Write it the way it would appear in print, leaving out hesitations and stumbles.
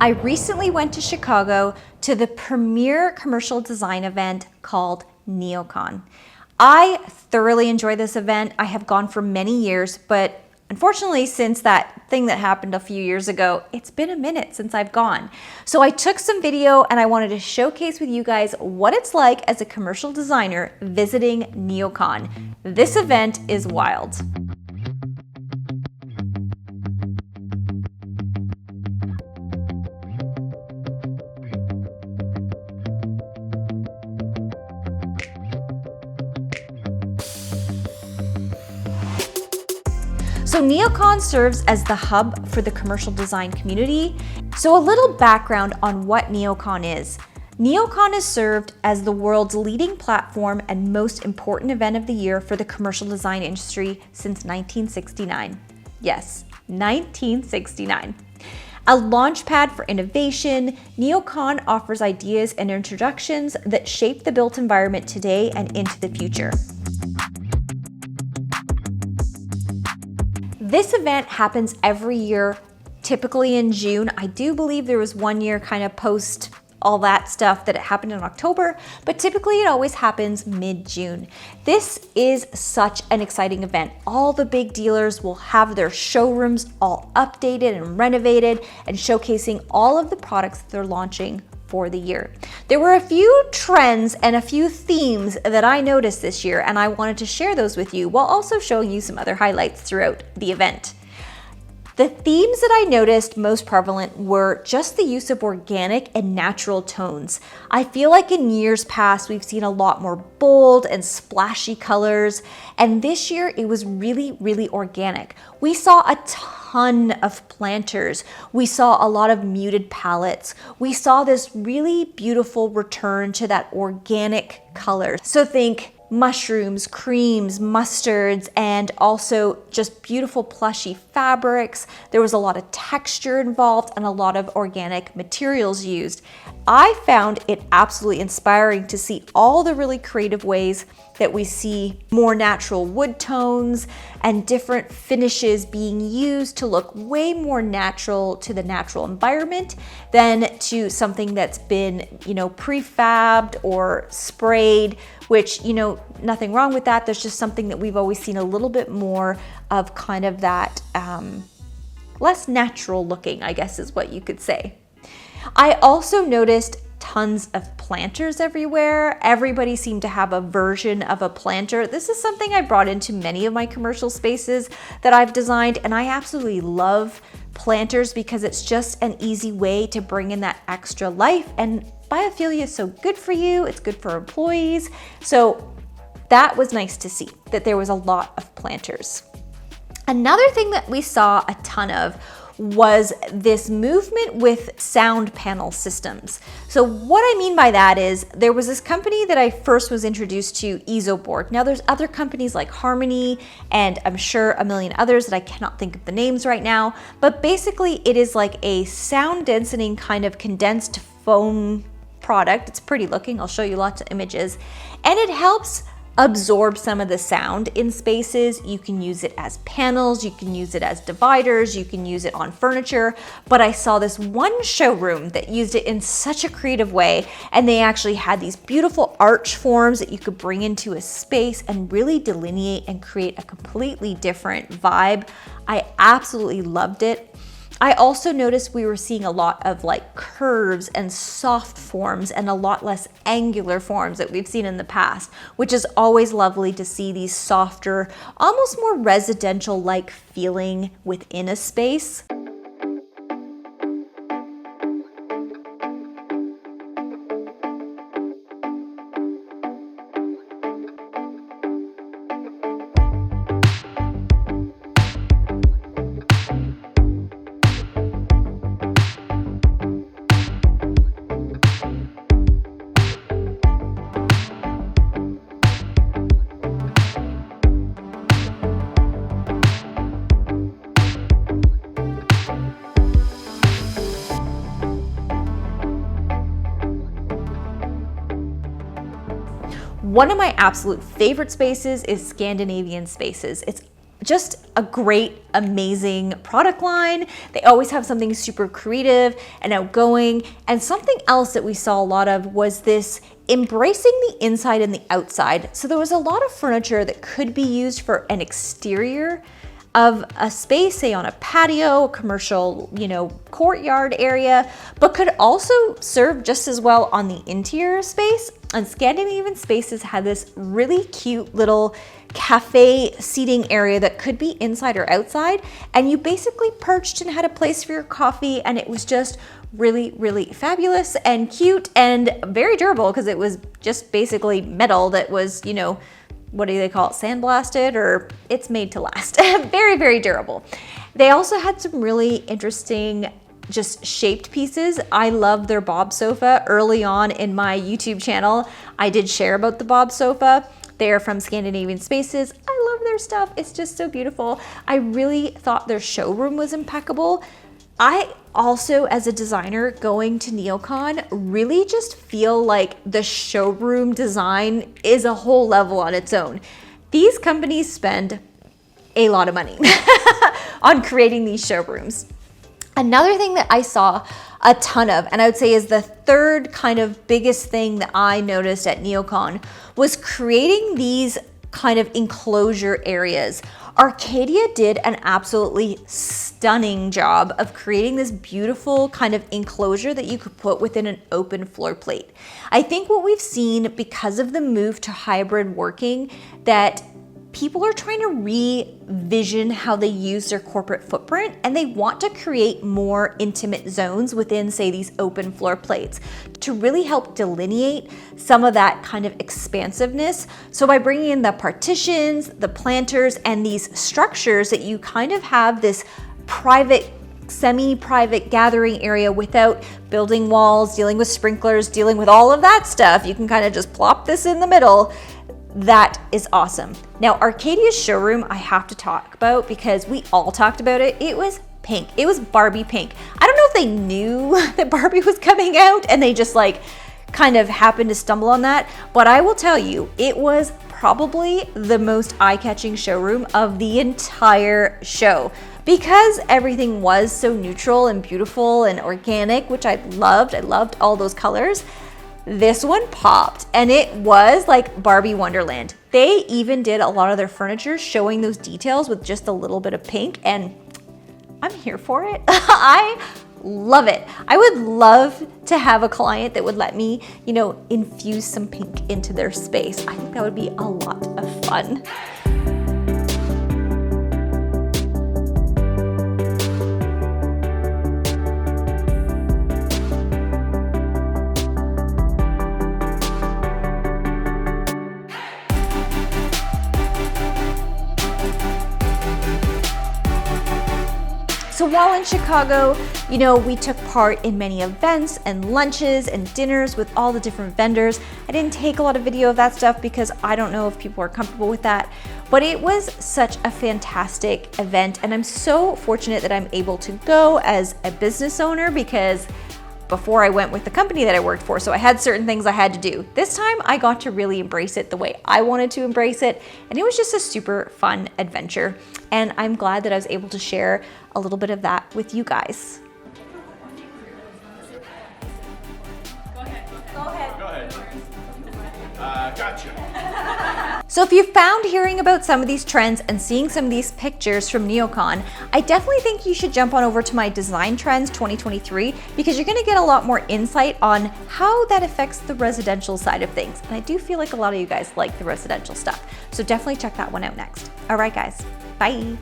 I recently went to Chicago to the premier commercial design event called Neocon. I thoroughly enjoy this event. I have gone for many years, but unfortunately, since that thing that happened a few years ago, it's been a minute since I've gone. So I took some video and I wanted to showcase with you guys what it's like as a commercial designer visiting Neocon. This event is wild. So Neocon serves as the hub for the commercial design community. So a little background on what Neocon is. Neocon is served as the world's leading platform and most important event of the year for the commercial design industry since 1969. Yes, 1969. A launchpad for innovation, Neocon offers ideas and introductions that shape the built environment today and into the future. This event happens every year, typically in June. I do believe there was one year kind of post all that stuff that it happened in October, but typically it always happens mid-June. This is such an exciting event. All the big dealers will have their showrooms all updated and renovated and showcasing all of the products that they're launching for the year. There were a few trends and a few themes that I noticed this year, and I wanted to share those with you while also showing you some other highlights throughout the event. The themes that I noticed most prevalent were just the use of organic and natural tones. I feel like in years past, we've seen a lot more bold and splashy colors, and this year it was really organic. We saw a ton of planters. We saw a lot of muted palettes. We saw this really beautiful return to that organic color. So think mushrooms, creams, mustards, and also just beautiful plushy fabrics. There was a lot of texture involved and a lot of organic materials used. I found it absolutely inspiring to see all the really creative ways that we see more natural wood tones and different finishes being used to look way more natural to the natural environment than to something that's been, prefabbed or sprayed, which, nothing wrong with that. There's just something that we've always seen a little bit more of kind of that less natural looking, I guess is what you could say. I also noticed tons of planters everywhere. Everybody seemed to have a version of a planter. This is something I brought into many of my commercial spaces that I've designed, and I absolutely love planters because it's just an easy way to bring in that extra life, and biophilia is so good for you. It's good for employees. So that was nice to see that there was a lot of planters. Another thing that we saw a ton of was this movement with sound panel systems. So what I mean by that is there was this company that I first was introduced to, Isoborg. Now there's other companies like Harmony and I'm sure a million others that I cannot think of the names right now, but basically it is like a sound deadening kind of condensed foam product. It's pretty looking. I'll show you lots of images, and it helps absorb some of the sound in spaces. You can use it as panels, you can use it as dividers, you can use it on furniture, but I saw this one showroom that used it in such a creative way, and they actually had these beautiful arch forms that you could bring into a space and really delineate and create a completely different vibe. I absolutely loved it. I also noticed we were seeing a lot of like curves and soft forms and a lot less angular forms that we've seen in the past, which is always lovely to see these softer, almost more residential-like feeling within a space. One of my absolute favorite spaces is Scandinavian Spaces. It's just a great, amazing product line. They always have something super creative and outgoing. And something else that we saw a lot of was this embracing the inside and the outside. So there was a lot of furniture that could be used for an exterior of a space, say on a patio, a commercial, courtyard area, but could also serve just as well on the interior space. And Scandinavian Spaces had this really cute little cafe seating area that could be inside or outside. And you basically perched and had a place for your coffee. And it was just really, really fabulous and cute and very durable because it was just basically metal that was, what do they call it? Sandblasted, or it's made to last. Very, very durable. They also had some really interesting just shaped pieces. I love their Bob sofa. Early on in my YouTube channel, I did share about the Bob sofa. They are from Scandinavian Spaces. I love their stuff. It's just so beautiful. I really thought their showroom was impeccable. I also, as a designer going to Neocon, really just feel like the showroom design is a whole level on its own. These companies spend a lot of money on creating these showrooms. Another thing that I saw a ton of, and I would say is the third kind of biggest thing that I noticed at Neocon, was creating these kind of enclosure areas. Arcadia did an absolutely stunning job of creating this beautiful kind of enclosure that you could put within an open floor plate. I think what we've seen because of the move to hybrid working, that people are trying to revision how they use their corporate footprint, and they want to create more intimate zones within, say, these open floor plates to really help delineate some of that kind of expansiveness. So by bringing in the partitions, the planters, and these structures that you kind of have this private, semi-private gathering area without building walls, dealing with sprinklers, dealing with all of that stuff. You can kind of just plop this in the middle. That is awesome. Now, Arcadia's showroom, I have to talk about because we all talked about it. It was pink. It was Barbie pink. I don't know if they knew that Barbie was coming out and they just kind of happened to stumble on that, but I will tell you, it was probably the most eye-catching showroom of the entire show. Because everything was so neutral and beautiful and organic, which I loved all those colors. This one popped, and it was like Barbie Wonderland. They even did a lot of their furniture showing those details with just a little bit of pink, and I'm here for it. I love it. I would love to have a client that would let me, infuse some pink into their space. I think that would be a lot of fun. So while in Chicago, we took part in many events and lunches and dinners with all the different vendors. I didn't take a lot of video of that stuff because I don't know if people are comfortable with that, but it was such a fantastic event, and I'm so fortunate that I'm able to go as a business owner because before I went with the company that I worked for, so I had certain things I had to do. This time I got to really embrace it the way I wanted to embrace it, and it was just a super fun adventure. And I'm glad that I was able to share a little bit of that with you guys. Go ahead. Gotcha. So if you found hearing about some of these trends and seeing some of these pictures from Neocon, I definitely think you should jump on over to my Design Trends 2023 because you're gonna get a lot more insight on how that affects the residential side of things. And I do feel like a lot of you guys like the residential stuff. So definitely check that one out next. All right, guys, bye.